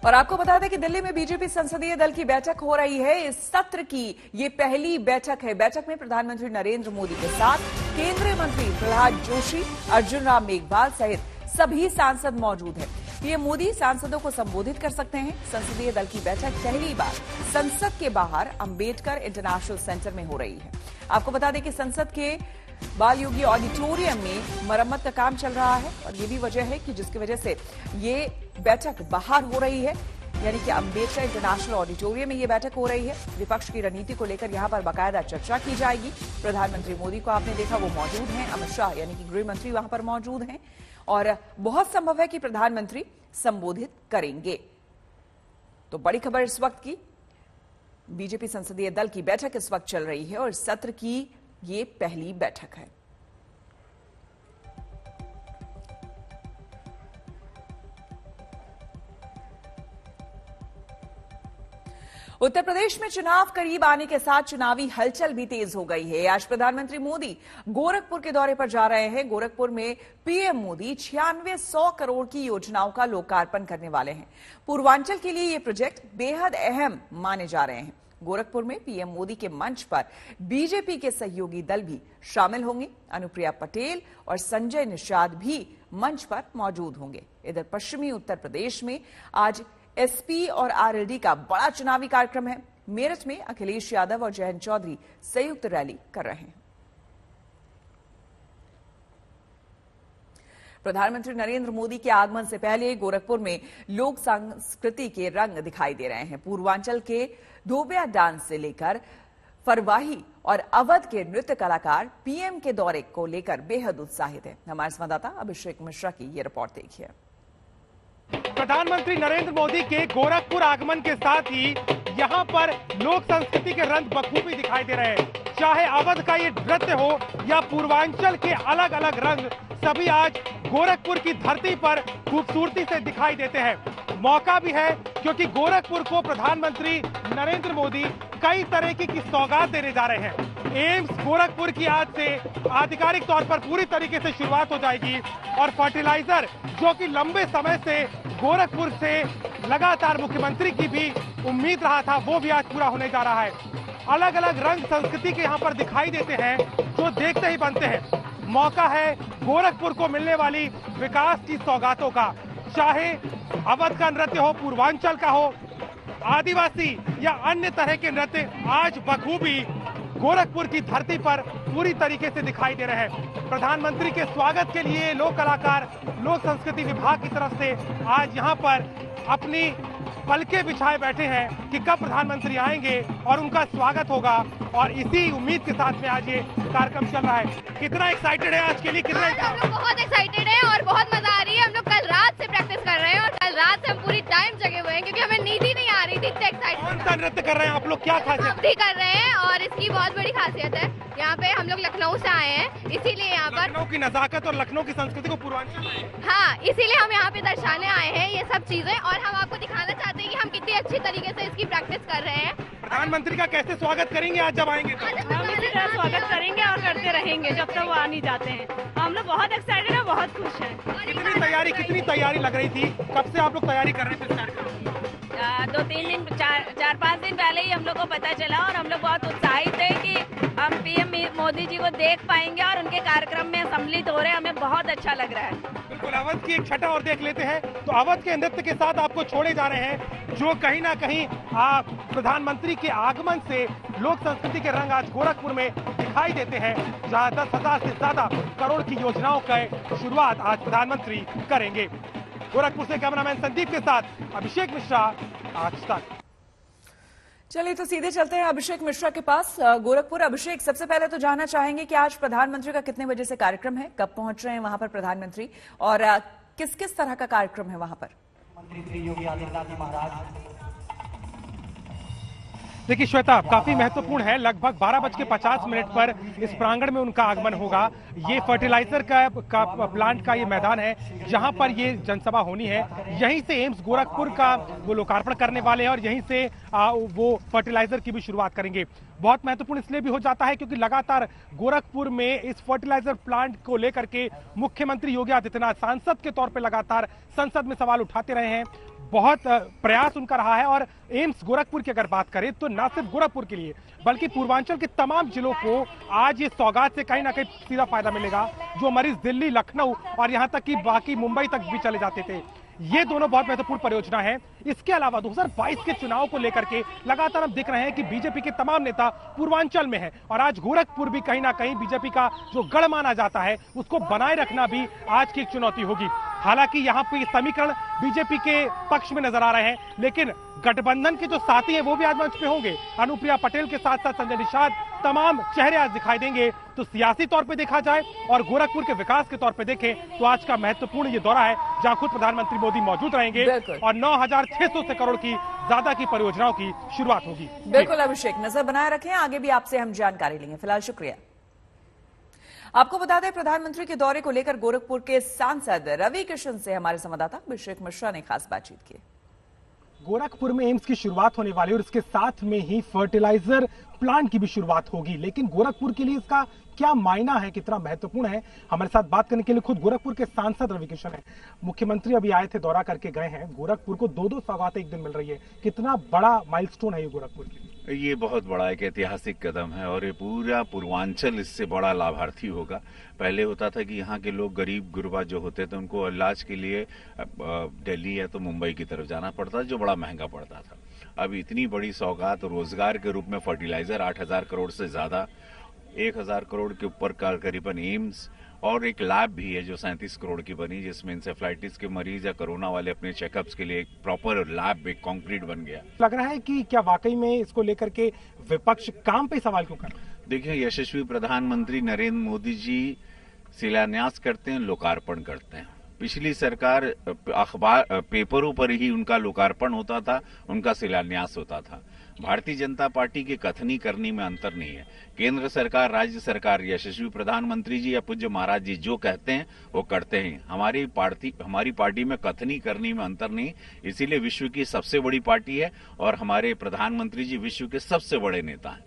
और आपको बता दें कि दिल्ली में बीजेपी संसदीय दल की बैठक हो रही है। इस सत्र की ये पहली बैठक है। बैठक में प्रधानमंत्री नरेंद्र मोदी के साथ केंद्रीय मंत्री प्रहलाद जोशी, अर्जुन राम मेघवाल सहित सभी सांसद मौजूद हैं। पीएम मोदी सांसदों को संबोधित कर सकते हैं। संसदीय दल की बैठक पहली बार संसद के बाहर अंबेडकर इंटरनेशनल सेंटर में हो रही है। आपको बता दें कि संसद के बाल योगी ऑडिटोरियम में मरम्मत का काम चल रहा है और ये भी वजह है कि जिसकी वजह से ये बैठक बाहर हो रही है, यानी कि अंबेडकर इंटरनेशनल ऑडिटोरियम में ये बैठक हो रही है। विपक्ष की रणनीति को लेकर यहां पर बाकायदा चर्चा की जाएगी। प्रधानमंत्री मोदी को आपने देखा, वो मौजूद हैं। अमित शाह यानी कि गृह मंत्री वहां पर मौजूद हैं और बहुत संभव है कि प्रधानमंत्री संबोधित करेंगे। तो बड़ी खबर इस वक्त की, बीजेपी संसदीय दल की बैठक इस वक्त चल रही है और सत्र की ये पहली बैठक है। उत्तर प्रदेश में चुनाव करीब आने के साथ चुनावी हलचल भी तेज हो गई है। आज प्रधानमंत्री मोदी गोरखपुर के दौरे पर जा रहे हैं। गोरखपुर में पीएम मोदी 9600 करोड़ की योजनाओं का लोकार्पण करने वाले हैं। पूर्वांचल के लिए ये प्रोजेक्ट बेहद अहम माने जा रहे हैं। गोरखपुर में पीएम मोदी के मंच पर बीजेपी के सहयोगी दल भी शामिल होंगे। अनुप्रिया पटेल और संजय निषाद भी मंच पर मौजूद होंगे। इधर पश्चिमी उत्तर प्रदेश में आज एसपी और आरएलडी का बड़ा चुनावी कार्यक्रम है। मेरठ में अखिलेश यादव और जयंत चौधरी संयुक्त रैली कर रहे हैं। प्रधानमंत्री नरेंद्र मोदी के आगमन से पहले गोरखपुर में लोक संस्कृति के रंग दिखाई दे रहे हैं। पूर्वांचल के धोबिया डांस से लेकर फरवाही और अवध के नृत्य कलाकार पीएम के दौरे को लेकर बेहद उत्साहित हैं। हमारे संवाददाता अभिषेक मिश्रा की ये रिपोर्ट देखिए। प्रधानमंत्री नरेंद्र मोदी के गोरखपुर आगमन के साथ ही यहाँ पर लोक संस्कृति के रंग बखूबी दिखाई दे रहे हैं। चाहे अवध का ये नृत्य हो या पूर्वांचल के अलग अलग रंग, सभी आज गोरखपुर की धरती पर खूबसूरती से दिखाई देते हैं। मौका भी है क्योंकि गोरखपुर को प्रधानमंत्री नरेंद्र मोदी कई तरह की सौगात देने जा रहे हैं। एम्स गोरखपुर की आज से आधिकारिक तौर पर पूरी तरीके से शुरुआत हो जाएगी और फर्टिलाइजर जो कि लंबे समय से गोरखपुर से लगातार मुख्यमंत्री की भी उम्मीद रहा था, वो भी आज पूरा होने जा रहा है। अलग अलग रंग संस्कृति के यहाँ पर दिखाई देते हैं जो देखते ही बनते हैं। मौका है गोरखपुर को मिलने वाली विकास की सौगातों का, चाहे अवध का नृत्य हो, पूर्वांचल का हो, आदिवासी या अन्य तरह के नृत्य आज बखूबी गोरखपुर की धरती पर पूरी तरीके से दिखाई दे रहे हैं। प्रधानमंत्री के स्वागत के लिए लोक कलाकार लोक संस्कृति विभाग की तरफ से आज यहाँ पर अपनी पलके बिछाए बैठे हैं कि कब प्रधानमंत्री आएंगे और उनका स्वागत होगा और इसी उम्मीद के साथ में आज ये कार्यक्रम चल रहा है। कितना एक्साइटेड है आज के लिए? कितना हम लोग बहुत एक्साइटेड हैं और बहुत मजा आ रही है। हम लोग कल रात से प्रैक्टिस कर रहे हैं और कल रात से हम पूरी टाइम जगे हुए हैं क्योंकि हमें नींद ही नहीं आ रही थी। इतने एक्साइटेड। कौन सा नृत्य कर रहे हैं आप लोग? क्या खासियत भी कर रहे हैं और इसकी बहुत बड़ी खासियत है। यहाँ पे हम लोग लखनऊ से आए हैं, इसीलिए यहाँ पर लखनऊ की नजाकत और लखनऊ की संस्कृति को पूर्वांचल, हाँ, इसीलिए हम यहाँ पे दर्शाने आए हैं ये सब चीजें और हम आपको दिखाना चाहते हैं कि हम कितनी अच्छी तरीके से इसकी प्रैक्टिस कर रहे हैं। प्रधानमंत्री का कैसे स्वागत करेंगे आज जब आएंगे? हम इसी तरह स्वागत करेंगे और करते रहेंगे जब तक वो आ नहीं जाते हैं। हम लोग बहुत एक्साइटेड हैं, बहुत खुश हैं। कितनी तैयारी लग रही थी? कब से आप लोग तैयारी कर रहे थे? 2-3 दिन 4-5 दिन पहले ही हम लोग को पता चला और हम लोग बहुत उत्साहित थे कि हम पीएम मोदी जी को देख पाएंगे और उनके कार्यक्रम में सम्मिलित हो रहे हैं। हमें बहुत अच्छा लग रहा है। बिल्कुल, अवध की एक छटा और देख लेते हैं। तो अवध के नृत्य के साथ आपको छोड़े जा रहे हैं जो कहीं ना कहीं प्रधानमंत्री के आगमन से लोक संस्कृति के रंग आज गोरखपुर में दिखाई देते हैं, जहां 10,000 से ज्यादा करोड़ की योजनाओं का शुरुआत आज प्रधानमंत्री करेंगे। गोरखपुर से कैमरामैन संदीप के साथ अभिषेक मिश्रा, आज तक। चलिए तो सीधे चलते हैं अभिषेक मिश्रा के पास गोरखपुर। अभिषेक, सबसे पहले तो जानना चाहेंगे कि आज प्रधानमंत्री का कितने बजे से कार्यक्रम है, कब पहुंच रहे हैं वहां पर प्रधानमंत्री और किस किस तरह का कार्यक्रम है वहां पर? मंत्री श्री योगी आदित्यनाथ जी महाराज। देखिए श्वेता, काफी महत्वपूर्ण है। लगभग 12:50 पर इस प्रांगण में उनका आगमन होगा। ये फर्टिलाइजर का प्लांट का ये मैदान है जहां पर ये जनसभा होनी है। यहीं से एम्स गोरखपुर का वो लोकार्पण करने वाले हैं और यहीं से वो फर्टिलाइजर की भी शुरुआत करेंगे। बहुत महत्वपूर्ण इसलिए भी हो जाता है क्योंकि लगातार गोरखपुर में इस फर्टिलाइजर प्लांट को लेकर के मुख्यमंत्री योगी आदित्यनाथ सांसद के तौर पर लगातार संसद में सवाल उठाते रहे हैं। बहुत प्रयास उनका रहा है। और एम्स गोरखपुर की अगर बात करें तो न सिर्फ गोरखपुर के लिए बल्कि पूर्वांचल के तमाम जिलों को आज ये सौगात से कहीं ना कहीं सीधा फायदा मिलेगा। जो मरीज दिल्ली, लखनऊ और यहां तक कि बाकी मुंबई तक भी चले जाते थे, ये दोनों बहुत महत्वपूर्ण परियोजना है। इसके अलावा 2022 के चुनाव को लेकर के लगातार हम देख रहे हैं कि बीजेपी के तमाम नेता पूर्वांचल में हैं और आज गोरखपुर भी कहीं ना कहीं बीजेपी का जो गढ़ माना जाता है उसको बनाए रखना भी आज की एक चुनौती होगी। हालांकि यहाँ पे समीकरण बीजेपी के पक्ष में नजर आ रहे हैं, लेकिन गठबंधन के जो साथी हैं वो भी आज मंच पे होंगे। अनुप्रिया पटेल के साथ साथ संजय निषाद, तमाम चेहरे आज दिखाई देंगे। तो सियासी तौर पे देखा जाए और गोरखपुर के विकास के तौर पे देखें तो आज का महत्वपूर्ण ये दौरा है जहां खुद प्रधानमंत्री मोदी मौजूद रहेंगे और 9,600 से करोड़ की ज्यादा की परियोजनाओं की शुरुआत होगी। बिल्कुल अभिषेक, नजर बनाए रखें, आगे भी आपसे हम जानकारी लेंगे। फिलहाल शुक्रिया। आपको बता दें, प्रधानमंत्री के दौरे को लेकर गोरखपुर के सांसद रवि किशन से हमारे संवाददाता अभिषेक मिश्रा ने खास बातचीत की। गोरखपुर में एम्स की शुरुआत होने वाली और इसके साथ में ही फर्टिलाइजर प्लांट की भी शुरुआत होगी, लेकिन गोरखपुर के लिए इसका क्या मायना है, कितना महत्वपूर्ण है, हमारे साथ बात करने के लिए खुद गोरखपुर के सांसद रवि किशन है। मुख्यमंत्री अभी आए थे, दौरा करके गए हैं। गोरखपुर को 2-2 सौगातें एक दिन मिल रही है, कितना बड़ा माइलस्टोन है ये गोरखपुर के लिए? ये बहुत बड़ा एक ऐतिहासिक कदम है और ये पूरा पूर्वांचल इससे बड़ा लाभार्थी होगा। पहले होता था कि यहाँ के लोग गरीब गुरबा जो होते थे उनको इलाज के लिए दिल्ली या तो मुंबई की तरफ जाना पड़ता था, जो बड़ा महंगा पड़ता था। अब इतनी बड़ी सौगात रोजगार के रूप में फर्टिलाइजर 8,000 करोड़ से ज्यादा, 1,000 करोड़ के ऊपर का करीबन एम्स और एक लैब भी है जो 37 करोड़ की बनी, जिसमें इंसेफ्लाइटिस के मरीज या कोरोना वाले अपने चेकअप्स के लिए एक प्रॉपर लैब, एक कंक्रीट बन गया। लग रहा है कि क्या वाकई में इसको लेकर के विपक्ष काम पे सवाल क्यों कर रहा है? देखिए, यशस्वी प्रधानमंत्री नरेंद्र मोदी जी शिलान्यास करते हैं, लोकार्पण करते हैं। पिछली सरकार अखबार पेपरों पर ही उनका लोकार्पण होता था, उनका शिलान्यास होता था। भारतीय जनता पार्टी के कथनी करनी में अंतर नहीं है। केंद्र सरकार, राज्य सरकार, यशस्वी प्रधानमंत्री जी या पूज्य महाराज जी जो कहते हैं वो करते हैं। हमारी पार्टी में कथनी करनी में अंतर नहीं, इसीलिए विश्व की सबसे बड़ी पार्टी है और हमारे प्रधानमंत्री जी विश्व के सबसे बड़े नेता हैं।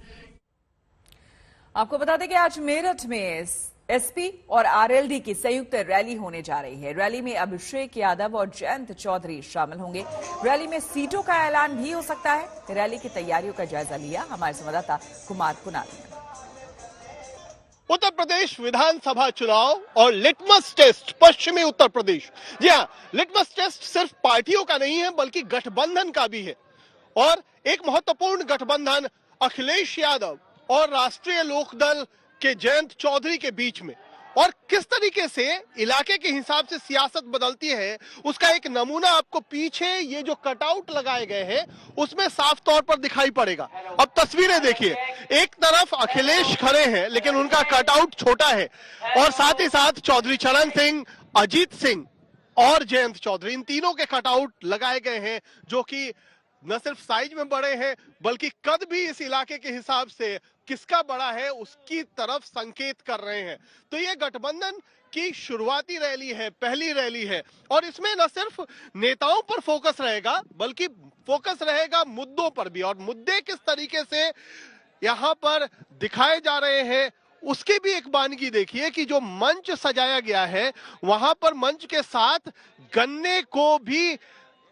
आपको बता दें कि आज मेरठ में एसपी और आरएलडी की संयुक्त रैली होने जा रही है। रैली में अभिषेक यादव और जयंत चौधरी शामिल होंगे। रैली में सीटों का ऐलान भी हो सकता है। रैली की तैयारियों का जायजा लिया हमारे संवाददाता कुमार कुणाल ने। उत्तर प्रदेश विधानसभा चुनाव और लिटमस टेस्ट पश्चिमी उत्तर प्रदेश। जी हाँ, लिटमस टेस्ट सिर्फ पार्टियों का नहीं है बल्कि गठबंधन का भी है। और एक महत्वपूर्ण गठबंधन अखिलेश यादव और राष्ट्रीय लोकदल के जयंत चौधरी के बीच में, और किस तरीके से इलाके के हिसाब से सियासत बदलती है उसका एक नमूना आपको पीछे ये जो कटआउट लगाए गए हैं उसमें साफ तौर पर दिखाई पड़ेगा। अब तस्वीरें देखिए, एक तरफ अखिलेश खड़े हैं लेकिन उनका कटआउट छोटा है, और साथ ही साथ चौधरी चरण सिंह, अजीत सिंह और जयंत चौधरी, इन तीनों के कटआउट लगाए गए हैं जो कि न सिर्फ साइज में बड़े हैं बल्कि कद भी इस इलाके के हिसाब से किसका बड़ा है उसकी तरफ संकेत कर रहे हैं। तो ये गठबंधन की शुरुआती रैली है, पहली रैली है, और इसमें न सिर्फ नेताओं पर फोकस रहेगा बल्कि फोकस रहेगा मुद्दों पर भी। और मुद्दे किस तरीके से यहाँ पर दिखाए जा रहे हैं उसकी भी एक बानगी देखिए कि जो मंच सजाया गया है वहां पर मंच के साथ गन्ने को भी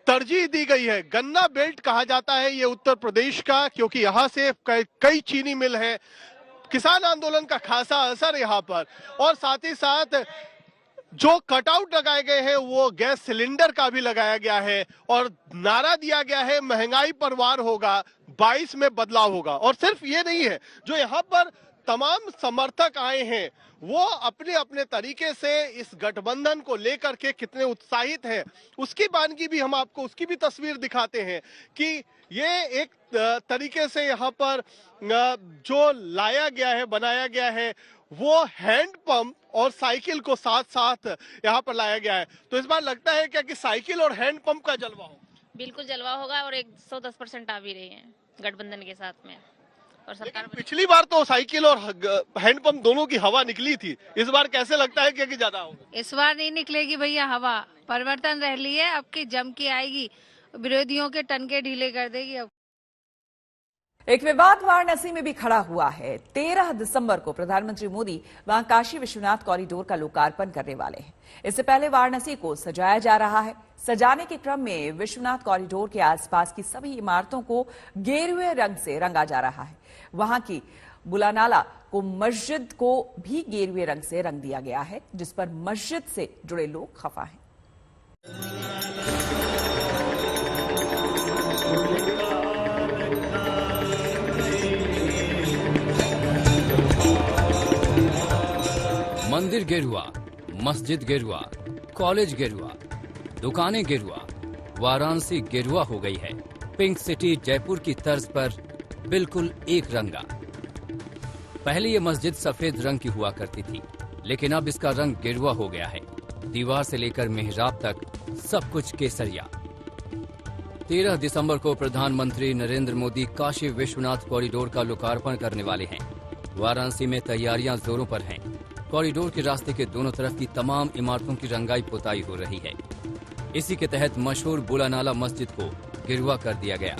तरजीह दी गई है। गन्ना बेल्ट कहा जाता है ये उत्तर प्रदेश का, क्योंकि यहाँ से कई चीनी मिल है। किसान आंदोलन का खासा असर यहाँ पर, और साथ ही साथ जो कटआउट लगाए गए हैं वो गैस सिलेंडर का भी लगाया गया है और नारा दिया गया है महंगाई पर वार होगा, 22 में बदलाव होगा। और सिर्फ ये नहीं है, जो यहाँ पर तमाम समर्थक आए हैं वो अपने अपने तरीके से इस गठबंधन को लेकर के कितने उत्साहित हैं उसकी बानगी भी हम आपको उसकी भी तस्वीर दिखाते हैं कि ये एक तरीके से यहाँ पर जो लाया गया है, बनाया गया है, वो हैंड पंप और साइकिल को साथ साथ यहाँ पर लाया गया है। तो इस बार लगता है क्या कि साइकिल और हैंड पंप का जलवा हो? बिल्कुल जलवा होगा और 110% आ भी रही है गठबंधन के साथ में। और सरकार पिछली बार तो साइकिल और हैंडपंप दोनों की हवा निकली थी, इस बार कैसे लगता है कि ज्यादा होगा? इस बार नहीं निकलेगी भैया हवा, परिवर्तन रैली है, अब की जम की आएगी, विरोधियों के टनके ढीले कर देगी। अब एक विवाद वाराणसी में भी खड़ा हुआ है। 13 दिसंबर को प्रधानमंत्री मोदी वहां काशी विश्वनाथ कॉरिडोर का लोकार्पण करने वाले हैं। इससे पहले वाराणसी को सजाया जा रहा है। सजाने के क्रम में विश्वनाथ कॉरिडोर के आसपास की सभी इमारतों को गेरुए रंग से रंगा जा रहा है। वहां की बुलानाला को मस्जिद को भी गेरुए रंग से रंग दिया गया है, जिस पर मस्जिद से जुड़े लोग खफा हैं। मंदिर गेरुआ, मस्जिद गेरुआ, कॉलेज गेरुआ, दुकानें गेरुआ, वाराणसी गेरुआ हो गई है। पिंक सिटी जयपुर की तर्ज पर बिल्कुल एक रंगा। पहले ये मस्जिद सफेद रंग की हुआ करती थी, लेकिन अब इसका रंग गेरुआ हो गया है। दीवार से लेकर मेहराब तक सब कुछ केसरिया। 13 दिसंबर को प्रधानमंत्री नरेंद्र मोदी काशी विश्वनाथ कॉरिडोर का लोकार्पण करने वाले हैं। वाराणसी में तैयारियां जोरों पर हैं। कॉरिडोर के रास्ते के दोनों तरफ की तमाम इमारतों की रंगाई पुताई हो रही है। इसी के तहत मशहूर बुलानाला मस्जिद को गेरुआ कर दिया गया।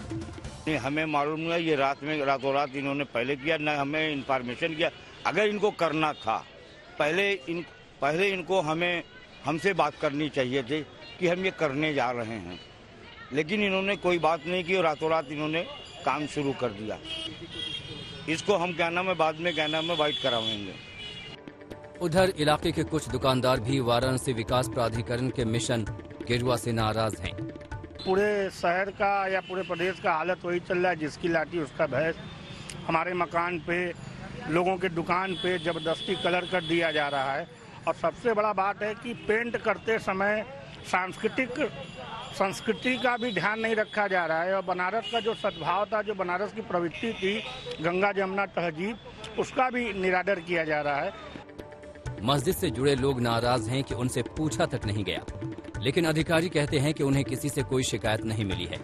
हमें मालूम नहीं है, ये रातों रात इन्होंने पहले किया, न हमें इन्फॉर्मेशन किया। अगर इनको करना था पहले इनको हमसे बात करनी चाहिए थी कि हम ये करने जा रहे हैं, लेकिन इन्होंने कोई बात नहीं की और रातों रात इन्होंने काम शुरू कर दिया। इसको हम बाद में वाइट कराएंगे। उधर इलाके के कुछ दुकानदार भी वाराणसी विकास प्राधिकरण के मिशन गेरुआ से नाराज हैं। पूरे शहर का या पूरे प्रदेश का हालत वही चल रहा है, जिसकी लाठी उसका भैंस। हमारे मकान पे, लोगों के दुकान पे जबरदस्ती कलर कर दिया जा रहा है। और सबसे बड़ा बात है कि पेंट करते समय संस्कृति का भी ध्यान नहीं रखा जा रहा है। और बनारस का जो सद्भाव था, जो बनारस की प्रवृत्ति थी, गंगा जमुना तहजीब, उसका भी निरादर किया जा रहा है। मस्जिद से जुड़े लोग नाराज हैं कि उनसे पूछा तक नहीं गया, लेकिन अधिकारी कहते हैं कि उन्हें किसी से कोई शिकायत नहीं मिली है।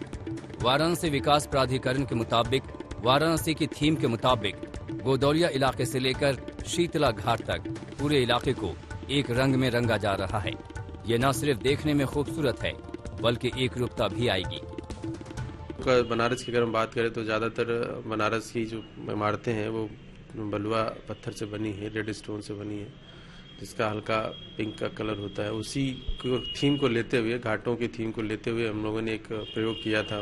वाराणसी विकास प्राधिकरण के मुताबिक, वाराणसी की थीम के मुताबिक गोदौलिया इलाके से लेकर शीतला घाट तक पूरे इलाके को एक रंग में रंगा जा रहा है। ये न सिर्फ देखने में खूबसूरत है, बल्कि एक रूपता भी आएगी। बनारस की अगर हम बात करें तो ज्यादातर बनारस की जो इमारतें हैं वो बलुआ पत्थर से बनी है, रेड स्टोन से बनी है, जिसका हल्का पिंक का कलर होता है। उसी थीम को लेते हुए, घाटों की थीम को लेते हुए हम लोगों ने एक प्रयोग किया था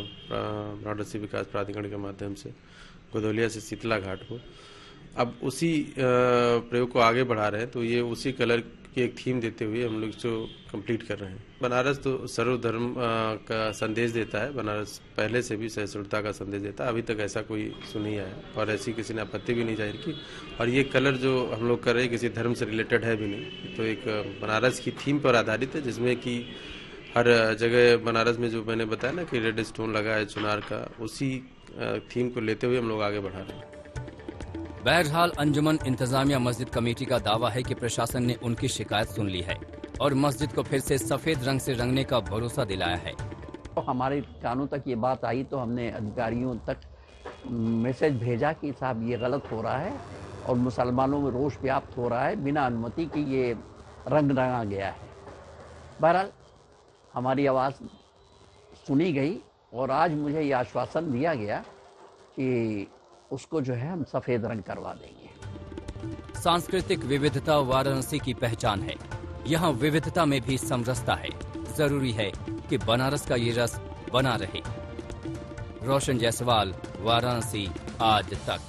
वाराणसी विकास प्राधिकरण के माध्यम से गोदौलिया से शीतला घाट को। अब उसी प्रयोग को आगे बढ़ा रहे हैं, तो ये उसी कलर की एक थीम देते हुए हम लोग इसको कंप्लीट कर रहे हैं। बनारस तो सर्वधर्म का संदेश देता है, बनारस पहले से भी सहिष्णुता का संदेश देता है। अभी तक ऐसा कोई इशू नहीं आया और ऐसी किसी ने आपत्ति भी नहीं जाहिर की। और ये कलर जो हम लोग कर रहे हैं किसी धर्म से रिलेटेड है भी नहीं, तो एक बनारस की थीम पर आधारित है, जिसमें कि हर जगह बनारस में जो मैंने बताया ना कि रेड स्टोन लगा है चुनार का, उसी थीम को लेते हुए हम लोग आगे बढ़ा रहे हैं। बहरहाल अंजुमन इंतजामिया मस्जिद कमेटी का दावा है कि प्रशासन ने उनकी शिकायत सुन ली है और मस्जिद को फिर से सफेद रंग से रंगने का भरोसा दिलाया है। तो हमारे कानों तक ये बात आई तो हमने अधिकारियों तक मैसेज भेजा कि साहब ये गलत हो रहा है और मुसलमानों में रोष व्याप्त हो रहा है, बिना अनुमति की ये रंग रंगा गया है। बहरहाल हमारी आवाज़ सुनी गई और आज मुझे ये आश्वासन दिया गया कि उसको जो है हम सफेद रंग करवा देंगे। सांस्कृतिक विविधता वाराणसी की पहचान है। यहाँ विविधता में भी समरसता है। जरूरी है कि बनारस का ये रस बना रहे। रोशन जायसवाल, वाराणसी आज तक।